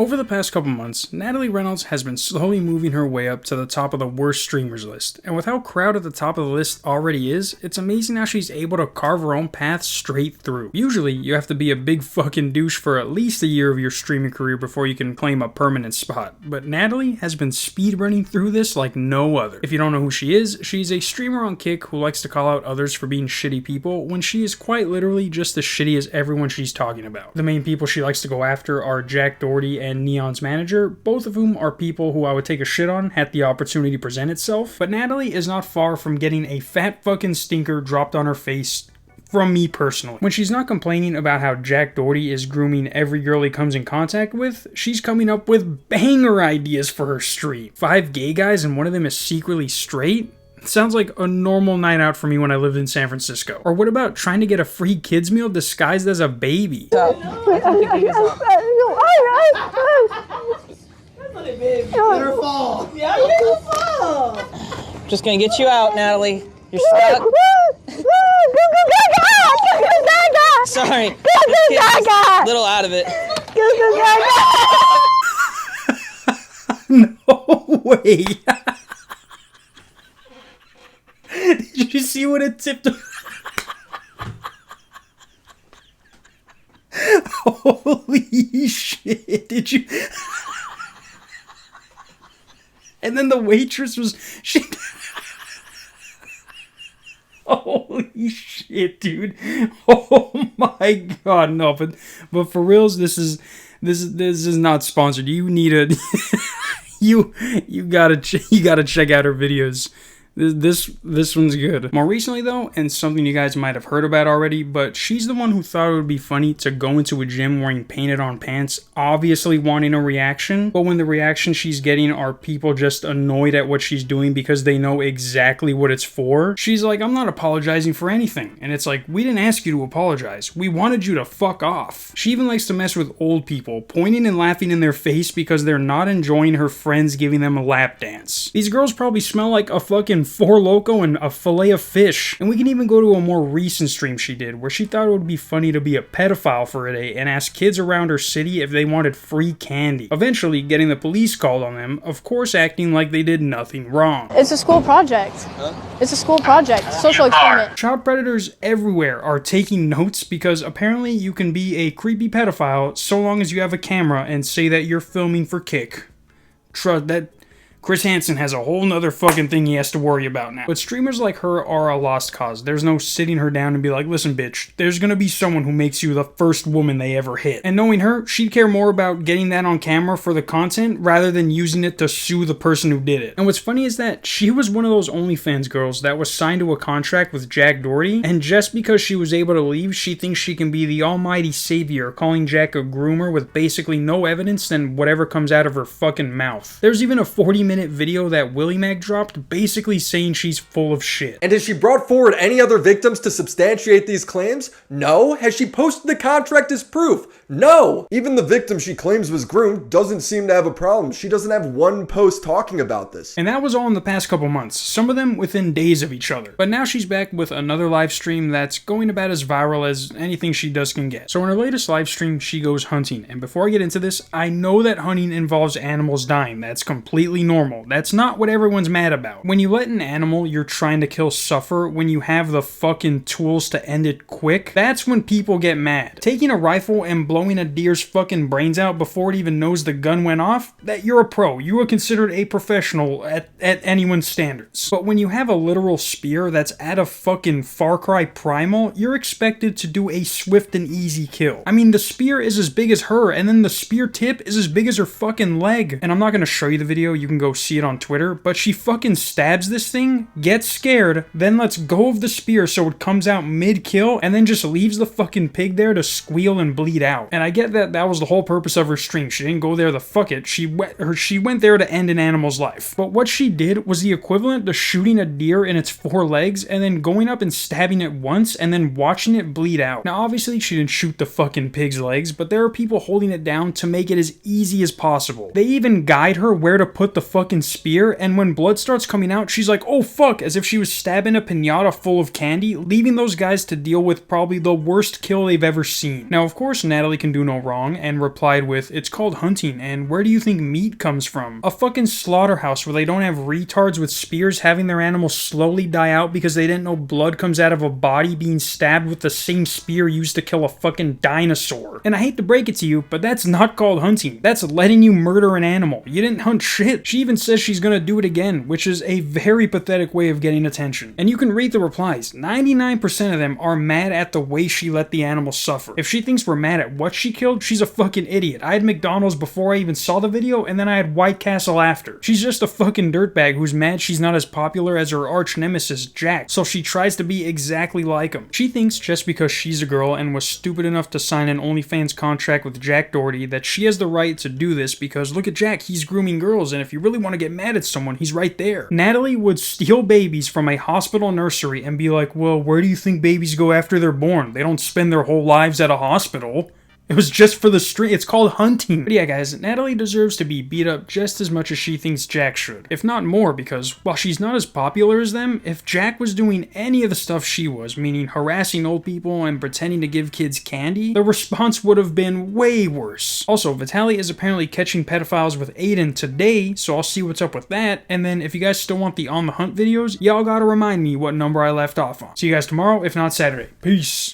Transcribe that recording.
Over the past couple months, Natalie Reynolds has been slowly moving her way up to the top of the worst streamers list, and with how crowded the top of the list already is, it's amazing how she's able to carve her own path straight through. Usually, you have to be a big fucking douche for at least a year of your streaming career before you can claim a permanent spot, but Natalie has been speedrunning through this like no other. If you don't know who she is, she's a streamer on Kick who likes to call out others for being shitty people when she is quite literally just as shitty as everyone she's talking about. The main people she likes to go after are Jack Doherty and Neon's manager, both of whom are people who I would take a shit on had the opportunity to present itself, but Natalie is not far from getting a fat fucking stinker dropped on her face from me personally. When she's not complaining about how Jack Doherty is grooming every girl he comes in contact with, she's coming up with banger ideas for her stream. 5 gay guys and one of them is secretly straight? Sounds like a normal night out for me when I lived in San Francisco. Or what about trying to get a free kids meal disguised as a baby? Let her fall. Yeah, let her fall. Just gonna get you out, Natalie. You're stuck. Sorry. A little out of it. No way. Did you see what it tipped? Holy shit, did you? And then the waitress was... Holy shit, dude. Oh my god, no, but for reals, this is not sponsored. You need a... you gotta check out her videos. This one's good. More recently though, and something you guys might have heard about already, but she's the one who thought it would be funny to go into a gym wearing painted on pants, obviously wanting a reaction, but when the reaction she's getting are people just annoyed at what she's doing because they know exactly what it's for, she's like, I'm not apologizing for anything. And it's like, we didn't ask you to apologize. We wanted you to fuck off. She even likes to mess with old people, pointing and laughing in their face because they're not enjoying her friends giving them a lap dance. These girls probably smell like a fucking Four Loko and a fillet of fish. And we can even go to a more recent stream she did where she thought it would be funny to be a pedophile for a day and ask kids around her city if they wanted free candy, eventually getting the police called on them, of course acting like they did nothing wrong. It's a school project. It's a school project. Social experiment. Child predators everywhere are taking notes because apparently you can be a creepy pedophile so long as you have a camera and say that you're filming for Kick. Trust that. Chris Hansen has a whole nother fucking thing he has to worry about now. But streamers like her are a lost cause. There's no sitting her down and be like, listen bitch, there's gonna be someone who makes you the first woman they ever hit. And knowing her, she'd care more about getting that on camera for the content rather than using it to sue the person who did it. And what's funny is that she was one of those OnlyFans girls that was signed to a contract with Jack Doherty, and just because she was able to leave, she thinks she can be the almighty savior, calling Jack a groomer with basically no evidence than whatever comes out of her fucking mouth. There's even a 40-minute video that Willie Mac dropped basically saying she's full of shit. And has she brought forward any other victims to substantiate these claims? No. Has she posted the contract as proof? No. Even the victim she claims was groomed doesn't seem to have a problem. She doesn't have one post talking about this. And that was all in the past couple months, some of them within days of each other. But now she's back with another live stream that's going about as viral as anything she does can get. So in her latest live stream, she goes hunting. And before I get into this, I know that hunting involves animals dying. That's completely normal. That's not what everyone's mad about. When you let an animal you're trying to kill suffer when you have the fucking tools to end it quick, that's when people get mad. Taking a rifle and blowing a deer's fucking brains out before it even knows the gun went off, that you're a pro. You are considered a professional at anyone's standards. But when you have a literal spear that's at a fucking Far Cry Primal, you're expected to do a swift and easy kill. I mean, the spear is as big as her, and then the spear tip is as big as her fucking leg. And I'm not gonna show you the video, you can go see it on Twitter, but she fucking stabs this thing, gets scared, then lets go of the spear so it comes out mid-kill, and then just leaves the fucking pig there to squeal and bleed out. And I get that that was the whole purpose of her stream. She didn't go there to fuck it. She went there to end an animal's life. But what she did was the equivalent to shooting a deer in its 4 legs and then going up and stabbing it once and then watching it bleed out. Now obviously she didn't shoot the fucking pig's legs, but there are people holding it down to make it as easy as possible. They even guide her where to put the fucking spear, and when blood starts coming out, she's like, oh fuck, as if she was stabbing a piñata full of candy, leaving those guys to deal with probably the worst kill they've ever seen. Now, of course, Natalie can do no wrong, and replied with, "It's called hunting, and where do you think meat comes from? A fucking slaughterhouse where they don't have retards with spears having their animals slowly die out because they didn't know blood comes out of a body being stabbed with the same spear used to kill a fucking dinosaur. And I hate to break it to you, but that's not called hunting. That's letting you murder an animal. You didn't hunt shit." She even says she's gonna do it again, which is a very pathetic way of getting attention. And you can read the replies. 99% of them are mad at the way she let the animal suffer. If she thinks we're mad at what she killed, she's a fucking idiot. I had McDonald's before I even saw the video, and then I had White Castle after. She's just a fucking dirtbag who's mad she's not as popular as her arch nemesis, Jack, so she tries to be exactly like him. She thinks just because she's a girl and was stupid enough to sign an OnlyFans contract with Jack Doherty that she has the right to do this because look at Jack, he's grooming girls, and if you really want to get mad at someone, he's right there. Natalie would steal babies from a hospital nursery and be like, well, where do you think babies go after they're born? They don't spend their whole lives at a hospital. It was just for the stream. It's called hunting. But yeah, guys, Natalie deserves to be beat up just as much as she thinks Jack should. If not more, because while she's not as popular as them, if Jack was doing any of the stuff she was, meaning harassing old people and pretending to give kids candy, the response would have been way worse. Also, Vitaly is apparently catching pedophiles with Aiden today, so I'll see what's up with that. And then if you guys still want the On the Hunt videos, y'all gotta remind me what number I left off on. See you guys tomorrow, if not Saturday. Peace.